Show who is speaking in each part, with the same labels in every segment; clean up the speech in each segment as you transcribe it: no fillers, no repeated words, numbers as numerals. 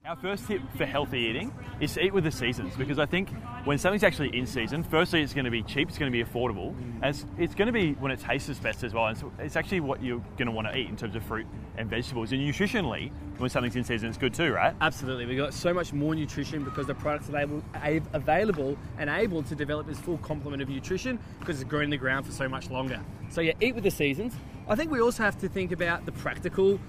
Speaker 1: Our first tip for healthy eating is to eat with the seasons, because I think when something's actually in season, firstly it's going to be cheap, it's going to be affordable, and it's going to be when it tastes its best as well. And so it's actually what you're going to want to eat in terms of fruit and vegetables. And nutritionally, when something's in season, it's good too, right?
Speaker 2: Absolutely. We've got so much more nutrition because the products are available and able to develop this full complement of nutrition because it's grown in the ground for so much longer. So yeah, eat with the seasons. I think we also have to think about the practical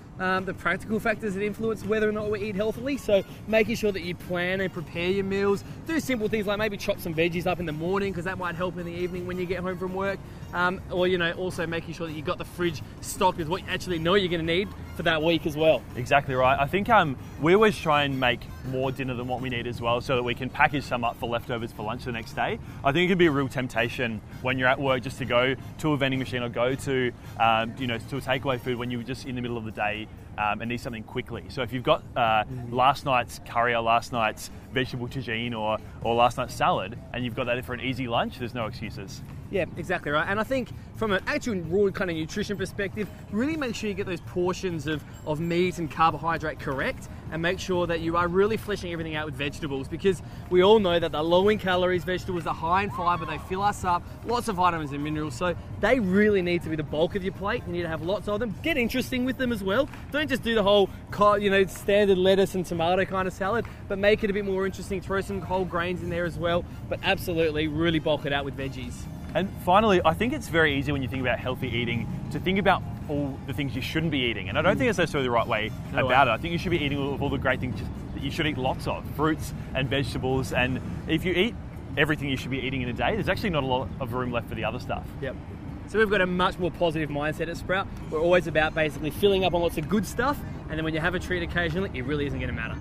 Speaker 2: factors that influence whether or not we eat healthily. So making sure that you plan and prepare your meals. Do simple things like maybe chop some veggies up in the morning because that might help in the evening when you get home from work. Or also making sure that you've got the fridge stocked with what you actually know you're going to need for that week as well.
Speaker 1: Exactly right. I think we always try and make more dinner than what we need as well, so that we can package some up for leftovers for lunch the next day. I think it can be a real temptation when you're at work just to go to a vending machine or go to to a takeaway food when you're just in the middle of the day and need something quickly. So if you've got last night's curry or last night's vegetable tagine or last night's salad and you've got that for an easy lunch, there's no excuses.
Speaker 2: Yeah, exactly right. And I think from an actual raw kind of nutrition perspective, really make sure you get those portions of meat and carbohydrate correct, and make sure that you are really fleshing everything out with vegetables, because we all know that they're low in calories, vegetables are high in fiber, they fill us up, lots of vitamins and minerals, so they really need to be the bulk of your plate. You need to have lots of them. Get interesting with them as well. Don't just do the whole standard lettuce and tomato kind of salad, but make it a bit more interesting. Throw some whole grains in there as well, but absolutely really bulk it out with veggies.
Speaker 1: And finally, I think it's very easy when you think about healthy eating to think about all the things you shouldn't be eating. And I don't think that's necessarily the right way about it. I think you should be eating all the great things that you should eat lots of, fruits and vegetables. And if you eat everything you should be eating in a day, there's actually not a lot of room left for the other stuff.
Speaker 2: Yep. So we've got a much more positive mindset at Sprout. We're always about basically filling up on lots of good stuff. And then when you have a treat occasionally, it really isn't going to matter.